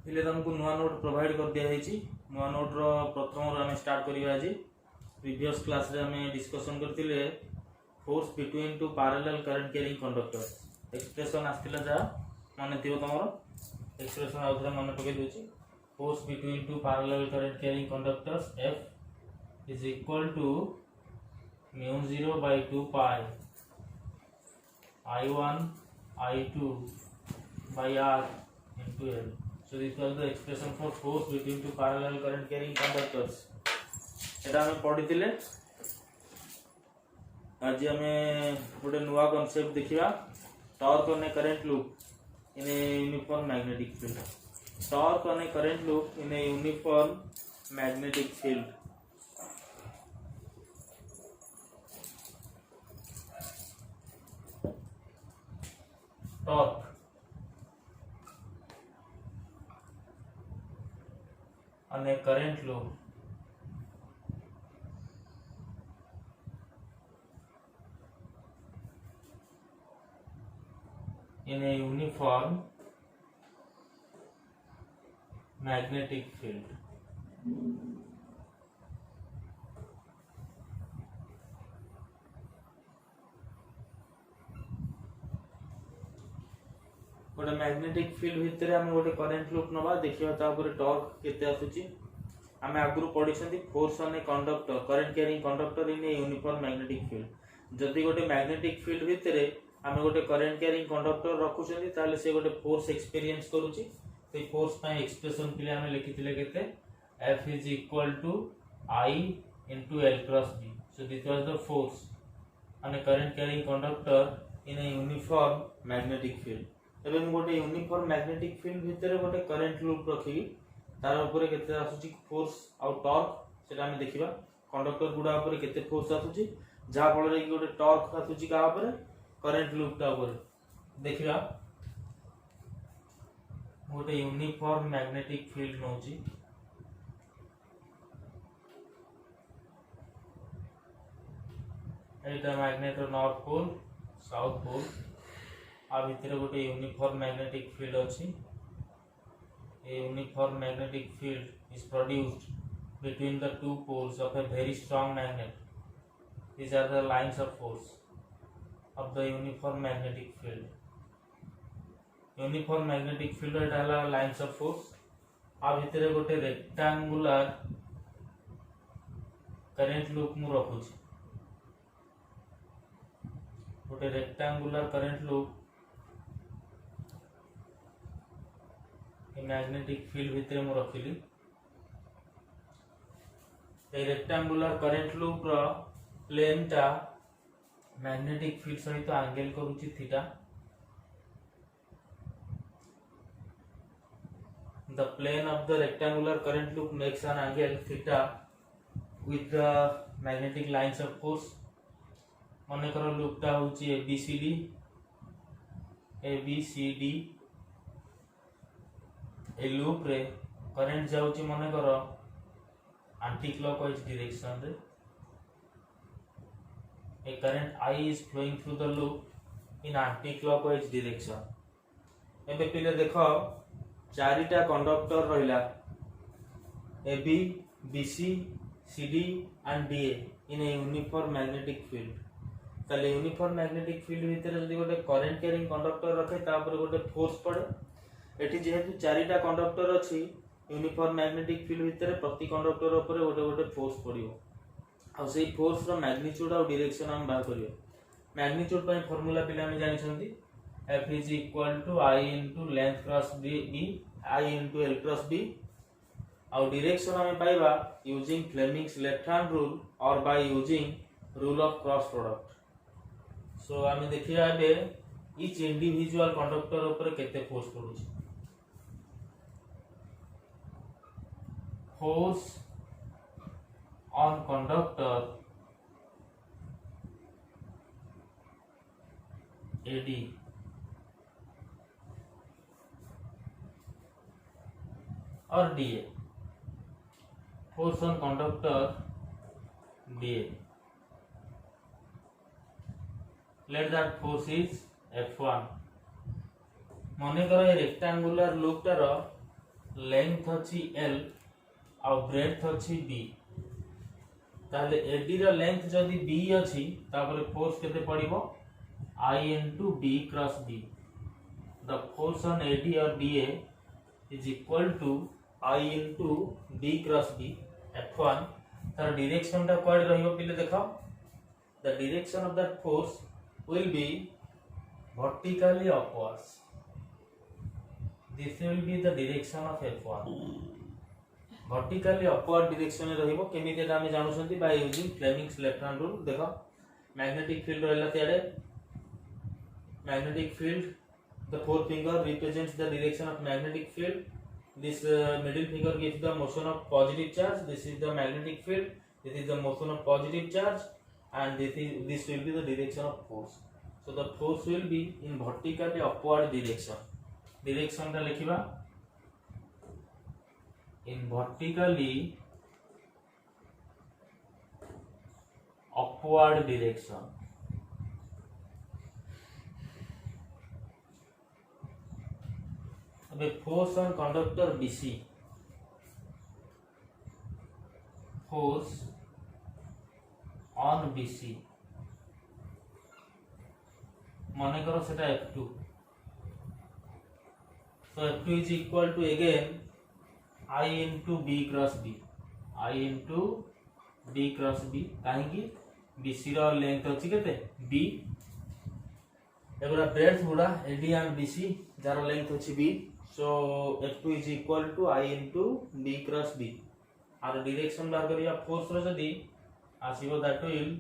इले तुमको नुआ नोट प्रोवाइड कर दिया है। नुआ नोट रो प्रथम आम स्टार्ट करिया आज। प्रीवियस क्लास रे आम डिस्कशन करथिले force between two parallel current carrying conductor expression आस्तिला जा माने थिबो तमरो एक्सप्रेशन आउथरे मन पके दोची। Force between two parallel current carrying conductors F is equal to mu 0 by 2 pi I1 I2 by R into L. So this was the expression for force between two parallel current carrying conductors. एटा हमें पढ़ी आज आम गोटे नुआ concept देखा torque on A current loop in A uniform magnetic field. Torque on A current loop in A uniform magnetic field. Torque on a current loop in a uniform magnetic field. गोटे magnetic field भितर आम गोटे current loop नवा देखिए torque केते आसुची। आम आगु पढ़ी force on a conductor current carrying conductor in A uniform magnetic field. जदि गोटे मैग्नेटिक फील्ड भितर आम गोटे करंट कैरिंग कंडक्टर रखुचंदी ताले से गोटे फोर्स एक्सपीरियंस करूची। से फोर्स पय एक्सप्रेशन के लिए आम लिखिथिले केते F is equal to I into L cross B. So this was the force on a current carrying conductor in a uniform magnetic field. एबे हम गोटे यूनिफॉर्म मैग्नेटिक फील्ड भितर गोटे करंट लूप रखी तार ऊपर केते आसुची फोर्स आउ टॉर्क सेटा हम देखिबा। कंडक्टर गुडा ऊपर केते फोर्स आसुची जा फल रे गोटे टॉर्क आसुची का ऊपर करंट लूप ता ऊपर देखिबा। गोटे यूनिफॉर्म मैग्नेटिक फील्ड नोची एटा magnet north pole south pole आ भितर गोटे यूनिफॉर्म मैग्नेटिक फील्ड अछि। A uniform magnetic field is produced between the two poles of a very strong magnet. These are the lines of force of the uniform magnetic field. Uniform magnetic field Etah lines of force आ भितर गोटे rectangular current loop मु रखुछि। गोटे rectangular current loop magnetic field भितर मु रखिली। ए रेक्टेंगुलर करंट लूप रो प्लेन टा मैग्नेटिक फील्ड सहित एंगल करूची theta. The plane of the rectangular current loop makes an angle theta with the magnetic lines of force. माने करो लूप टा होची ABCD ए लूप रे करंट जाउची माने करो एंटी क्लॉकवाइज डायरेक्शन रे। ए current I is flowing through the loop in anti clockwise direction। एबे पिले देखो चारिटा कंडक्टर रहिला AB BC CD and DA in a uniform magnetic field। ताले यूनिफॉर्म मैग्नेटिक फील्ड भितर जदि गोटे करंट कैरिंग कंडक्टर रखे ता ऊपर गोटे फोर्स पड़े। एठी जेहेतु चारिटा कंडक्टर अछि यूनिफॉर्म मैग्नेटिक फील्ड भितर प्रति कंडक्टर ऊपर गोटे गोटे फोर्स पड़ियो। आ सेही फोर्स रो मैग्नीट्यूड और डायरेक्शन हम बाहर करियो। मैग्नीट्यूड पय फार्मूला पिला हम जानि छथि F is equal to I into length cross B I into L cross B। और डायरेक्शन हम पाइबा using Fleming's left hand rule और by using rule of cross product. So आम देखिया एबे ईच इंडिविजुअल कंडक्टर ऊपर केते फोर्स पडुची। फोर्स ऑन कंडक्टर AD और DA। Force on conductor DA। Let that force is F1। मने करो ये रेक्टेंगुलर लूप टार लेंथ अच्छी L और ब्रेड्थ अच्छी B ताहले AD रो लेंथ जदी B अछि तापर फोर्स केते पड़िबो I into B cross B the force on AD or BA is equal to I into B cross B F1 तार डायरेक्शन टा कोड रहिबो पिले देखो the direction of that force will be vertically upwards. This will be the direction of F1. Vertically upward direction रहिबो केमिति एटा हम जानु छथि by using Fleming's left hand rule देखो magnetic field रहला त्याडे magnetic field the forefinger represents the direction of magnetic field this middle finger gives the motion of positive charge this is the magnetic field this is the motion of positive charge and this will be the direction of force so the force will be in vertically upward direction टा लिखिबा in vertically upward direction अब force on conductor BC force on BC माने करो सेटा F2 so F2 is equal to again I into B cross B I into B cross B काहे कि BC रो length अछि केते B एगुडा breadth गुडा AD and BC जार लेंथ अछि B so F2 is equal to I into B cross B आर direction बार करिया फोर्स रो जदी आसीबो that will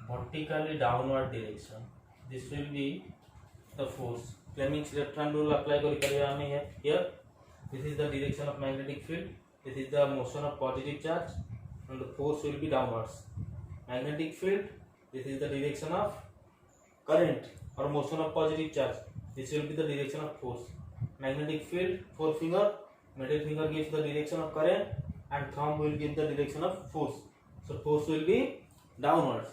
vertically downward direction this will be the force Fleming's left hand rule apply करि करिया हमें here this is the direction of magnetic field this is the motion of positive charge and the force will be downwards magnetic field this is the direction of current or motion of positive charge this will be the direction of force magnetic field forefinger middle finger gives the direction of current and thumb will give the direction of force so force will be downwards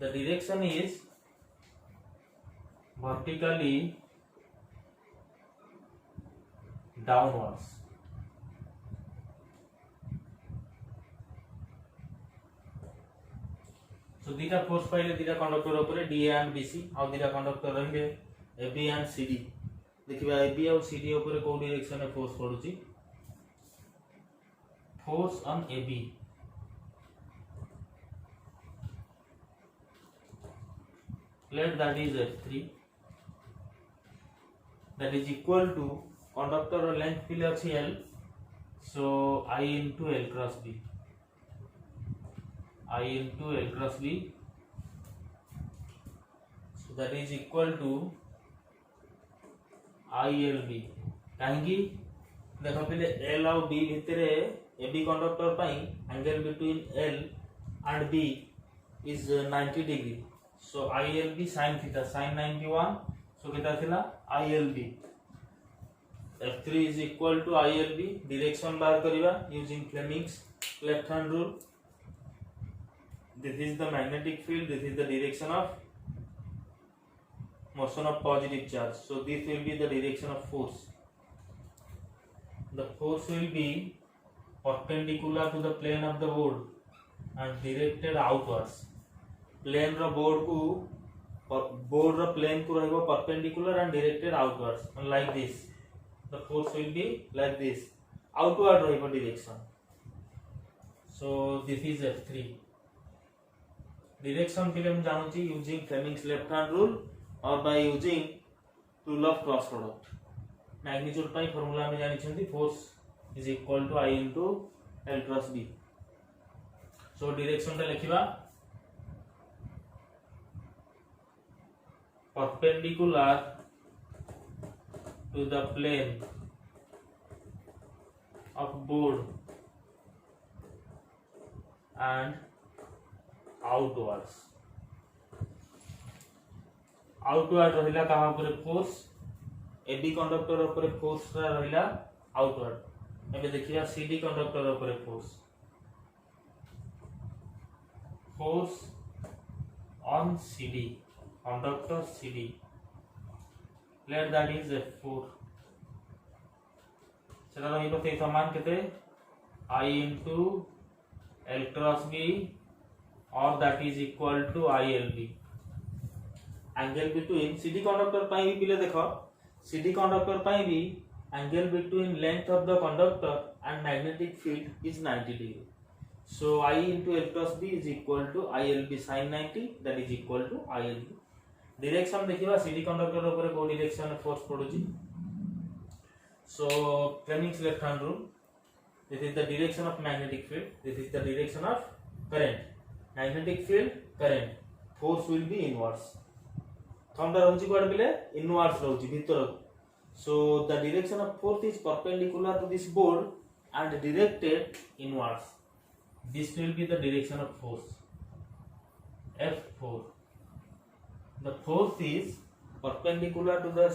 the direction is vertically downwards so dita force paile dita conductor upare DA and BC ଆଉ dita conductor रहिले AB and CD देखिबा AB और CD upare को direction में force पडुची force on AB let that is F3 that is equal to conductor length पिले अछि L so I into L cross B I into L cross B so that is equal to ILB काहेकि देखो पिले L और B भितरे AB conductor pi angle between L and B is 90 degree so ILB sin theta sin 91 so केता थिला ILB F3 is equal to ILB direction bar करिवा using Fleming's left hand rule this is the magnetic field this is the direction of motion of positive charge so this will be the direction of force the force will be perpendicular to the plane of the board and directed outwards plane ro board ro plane को रहबो perpendicular and directed outwards like this the force will be like this outward रहबो direction so this is F3 direction के लिए हम जानू छी using Fleming's left hand rule or by using rule of cross product magnitude pi formula में जानि छथि force is equal to I into L cross B so direction ता लिखिबा perpendicular to the plane of board and outwards रहिला कहा ऊपर force AB conductor ऊपर force रहिला outward एबे देखिया CD कंडक्टर ऊपर force on CD conductor CD let that is F4 सेटा रहिबो से समान केते I into L cross B or that is equal to ILB. Angle between CD conductor पाई भी पिले देखो CD कंडक्टर पाई भी angle between length of the conductor and magnetic field is 90 degree. So I into L cross B is equal to ILB sin 90, that is equal to ILB. Direction देखिबा CD conductor ऊपर को direction force पडुची. So Fleming's left hand rule, this is the direction of magnetic field, this is the direction of current. Magnetic field, current, force will be inwards. थंडा रहउची code बिले inwards रहउची भीतर. So the direction of force is perpendicular to this board and directed inwards. This will be the direction of force F4. The force is perpendicular to the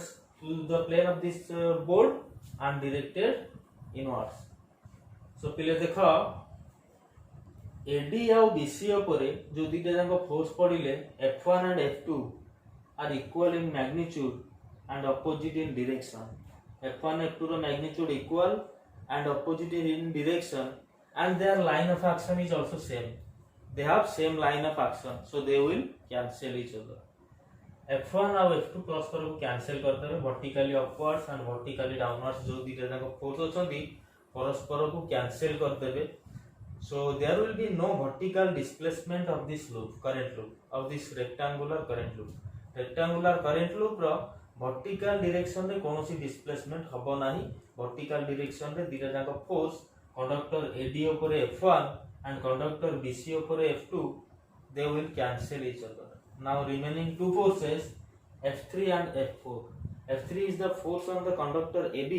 plane of this board and directed inwards. So पिले देखो AD और BC ऊपर जो दुईटा जाक force पड़िले F1 and F2 are equal in magnitude and opposite in direction. F1 F2 रो magnitude equal and opposite in direction, and their line of action is also same. They have same line of action, so they will cancel each other. F1 और F2 परस्पर को cancel करते हैं vertically upwards and vertically downwards जो दुईटा जाक force होचंदी परस्पर को कैंसिल करते हैं. So there will be no vertical displacement of this loop, current loop, of this rectangular current loop. Rectangular current loop row vertical direction रे कोनोसी displacement हबो नाही. Vertical direction रे दुईटा जाक फोर्स कंडक्टर AD ऊपर F1 and conductor BC ऊपर F2, they will cancel each other. Now remaining two forces F3 and F4. F3 is the force on the conductor AB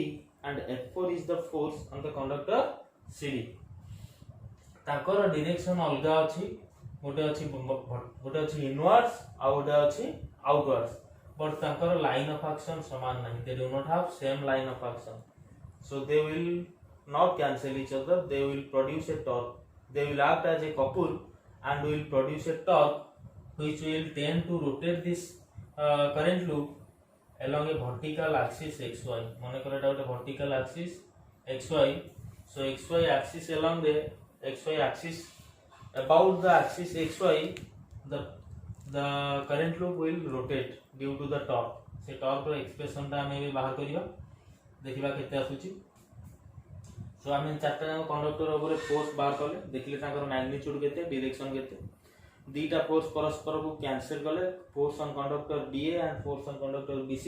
and F4 is the force on the conductor CD. ताकर डायरेक्शन अलग अछि, गोटे अछि inwards आ गोटे अछि outwards, but ताकर लाइन ऑफ एक्शन समान नहीं. They do not have same line of action, so they will not cancel each other. They will produce a torque. They will act as a couple and will produce a torque which will tend to rotate this current loop along a vertical axis xy. माने करे एटा गोटे vertical axis xy. So xy axis along the xy axis, about the axis xy, the current loop will rotate due to the torque. से torque रो expression ता हमें भी बाहर करियो देखिबा केते आसुची. सो आमे चारटा जाक कंडक्टर ऊपर फोर्स बाहर करले देखिले ताकर मैग्नीट्यूड केते डायरेक्शन केते. दुईटा फोर्स परस्पर को कैंसिल करले. Force on conductor BA and force on conductor BC,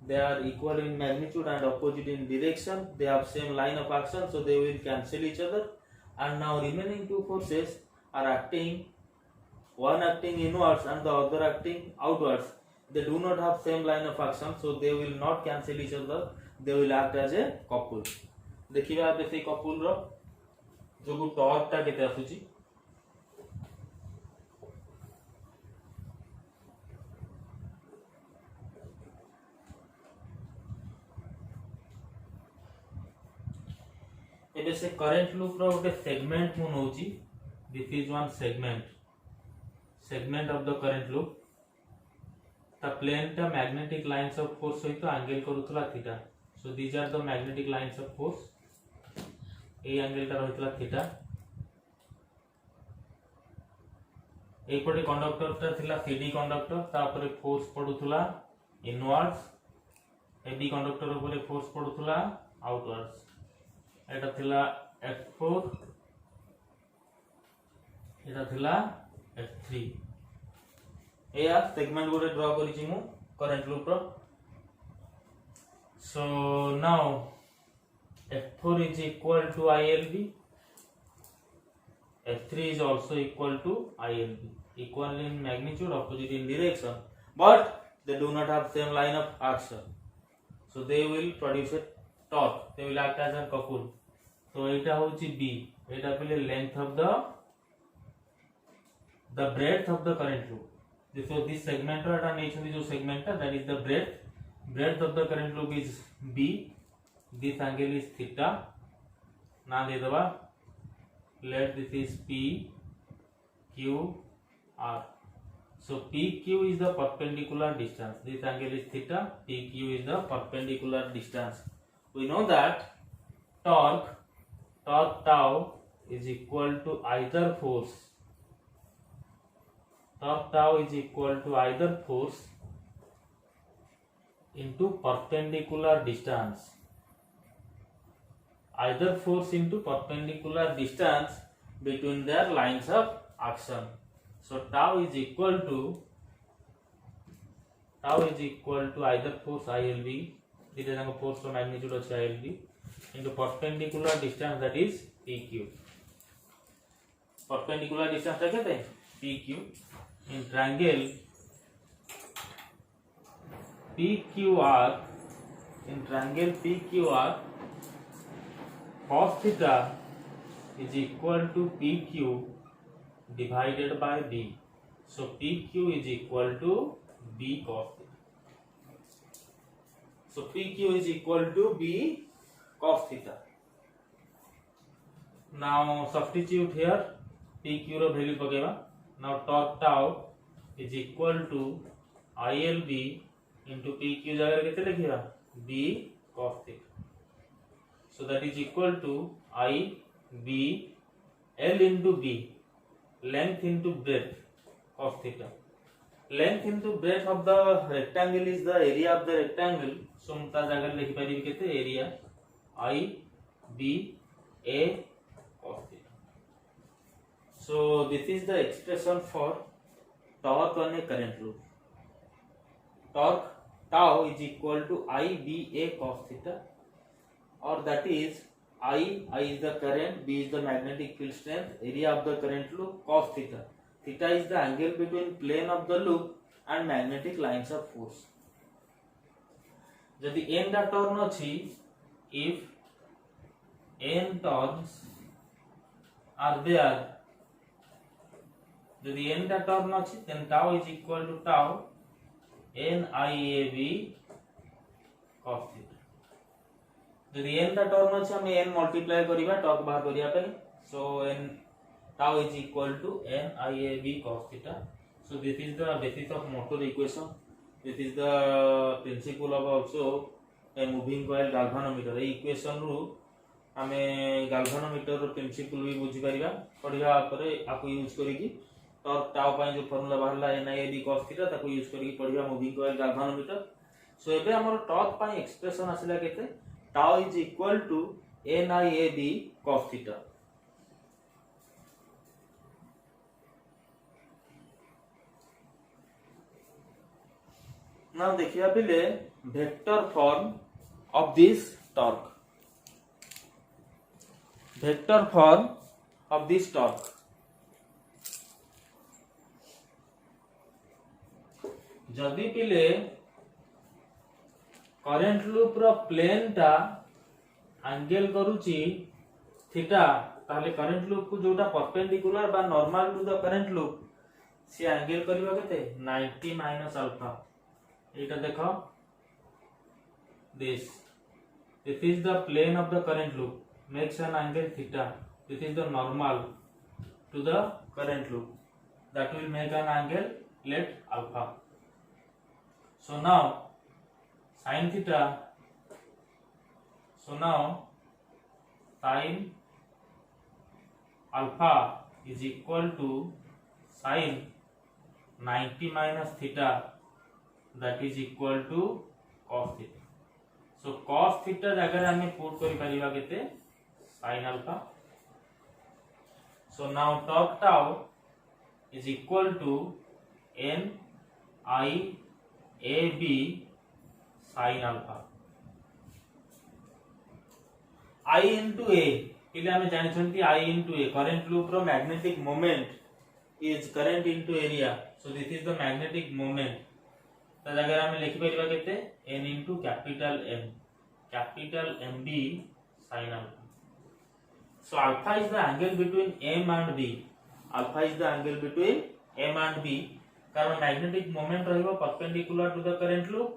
they are equal in magnitude and opposite in direction. They have same line of action, so they will cancel each other. And now remaining two forces are acting, one acting inwards and the other acting outwards. They do not have same line of action, so they will not cancel each other. They will act as a couple. देखिबा अब से couple रो जो torque ता केते आसुची. एबे से current loop रो गोटे सेगमेंट मु नउची. This is one segment of the current loop. ता प्लेन ता मैग्नेटिक लाइंस ऑफ फोर्स सहित एंगल करूतला theta. So these are the magnetic lines of force. ए एंगल ता रहितला थीटा. ए पटे कंडक्टर ता थिला CD कंडक्टर, ता ऊपर फोर्स पडुतला इनवर्ड्स. AB कंडक्टर ऊपर फोर्स पडुतला आउटवर्ड्स. एटा थिला F4, एटा थिला F3. एया सेगमेंट गोटे ड्रा करिछि मु करंट लूप रो. So now F4 is equal to ILB, F3 is also equal to ILB, equal in magnitude, opposite in direction, but they do not have same line of action, so they will produce a torque. They will act as a couple. So eta hochi B, eta pele length of the breadth of the current loop. So this segment ro eta nei jo segment that is the breadth of the current loop is B. This angle is theta. ना दे दबा. Let this is P Q R. So PQ is the perpendicular distance. This angle is theta. PQ is the perpendicular distance. We know that torque tau is equal to either force into perpendicular distance, between their lines of action. So tau is equal to either force ILB, this is the force of magnitude of ILB, into perpendicular distance, that is PQ. Perpendicular distance ta kete PQ in triangle PQR. In triangle PQR, cos theta is equal to PQ divided by B. So PQ is equal to B cos theta. So PQ is equal to B cos theta. Now substitute here PQ row value पकेवा. Now torque tau is equal to ILB into PQ जगह केते लिखिबा B cos theta. So that is equal to I B L into B, length into breadth cos theta. Length into breadth of the rectangle is the area of the rectangle. So मुता जगह लिखि परिबी केते area I B A cos theta. So this is the expression for torque on a current loop. Torque tau is equal to I B A cos theta, or that is I is the current, B is the magnetic field strength, area of the current loop, cos theta. Theta is the angle between plane of the loop and magnetic lines of force. यदि n टा turn अछि, if n turns are there, यदि n टा turn अछि, then tau is equal to tau NIAB cos theta. यदि n टा turn अछि, हम n मल्टीप्लाई करिबा टॉर्क बाहर करिया पे. So n tau is equal to NIAB cos theta. So this is the basis of motor equation. This is the principle of also a moving coil galvanometer. A equation रु हमें galvanometer रो principal भी बुझी परिबा. पढिबा परे आपको use करिकी torque tau पय जो formula बाहरला NIAB cos theta ताको यूज करिकी पढिबा मूविंग कॉइल galvanometer. सो एबे हमर टॉर्क पय एक्सप्रेशन आसिला केते tau is equal to NIAB cos theta. Now देखिया पिले vector form of this torque. Vector form of this torque. जदि पिले करंट लूप रो प्लेन टा एंगल करूची थीटा, ताले करंट लूप को जोटा परपेंडिकुलर बा normal to the current loop से एंगल करबा केते 90 माइनस अल्फा. एटा देखो this is the plane of the current loop, makes an angle theta. This is the normal to the current loop, that will make an angle let alpha. So now sin theta, so now sin alpha is equal to sin 90 minus theta, that is equal to cos theta. So cos theta जगह हमें put करि परिबा केते sin alpha. So now torque tau is equal to NIAB sin alpha. I into A इले हमें जानि छंती I into A, current loop row magnetic moment is current into area. So this is the magnetic moment. तो जगह हमें लिखि परिबा केते n into capital MB sin alpha. So alpha is the angle between M and B. Alpha is the angle between M and B. कारण magnetic moment रहिबो perpendicular to the current loop,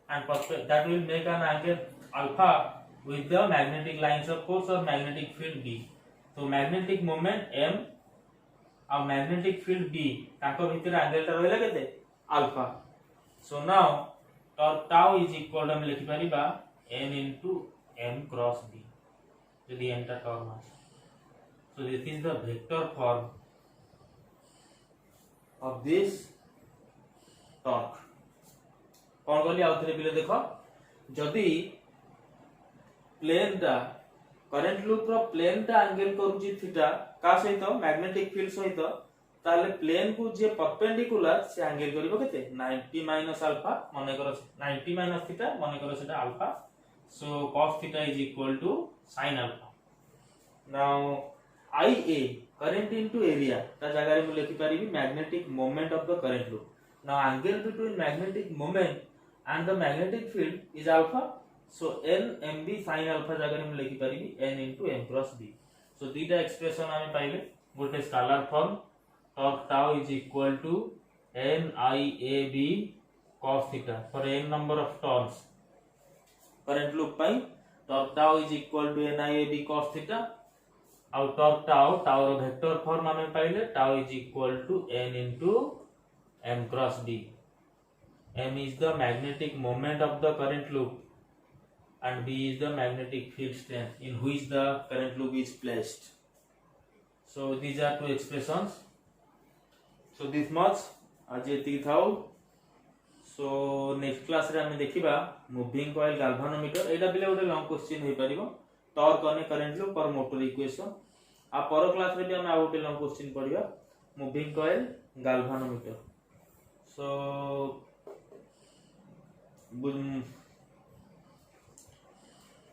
and that will make an angle alpha with the magnetic lines of force or magnetic field B. So magnetic moment M और magnetic field B ताको भीतर angle टा रहला केते alpha. So now torque tau is equal to हम लिखि परिबा n into m cross b. यदि n टा टर्म आस so this is the vector form of this torque कौन कहली आउ थे पिले देख जदि प्लेन टा करंट लूप रो प्लेन टा एंगल करूची थीटा का सहित मैग्नेटिक फील्ड सहित ताले प्लेन को जे परपेंडिकुलर से एंगल करिवो केते 90 माइनस अल्फा माने करो 90 माइनस थीटा माने करो सेटा alpha so cos theta is equal to sin alpha now ia current into area ता जगह रे मु लिखि परिबी magnetic moment of the current loop now angle between magnetic moment and the magnetic field is alpha so n mb sin alpha जगह रे मु लिखि परिबी n into m cross b so दीटा एक्सप्रेशन आमे पाइले गोटे scalar form torque tau is equal to NIAB cos theta for n number of turns current loop pai torque tau is equal to NIAB cos theta और torque tau रो vector form हमें पाइले tau is equal to n into m cross d m is the magnetic moment of the current loop and b is the magnetic field strength in which the current loop is placed so these are two expressions so this much आज एति थाउ so next class रे हम देखिबा moving coil galvanometer एटा बिले गोटे long question होई परिबो torque अने करंट लूप पर मोटर इक्वेशन आ पर क्लास रे भी हम आ गोटे लॉन्ग क्वेश्चन पढिबा मूविंग कॉइल गाल्वानोमीटर सो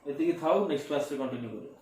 एति थाउ नेक्स्ट क्लास रे कंटिन्यू करिबा।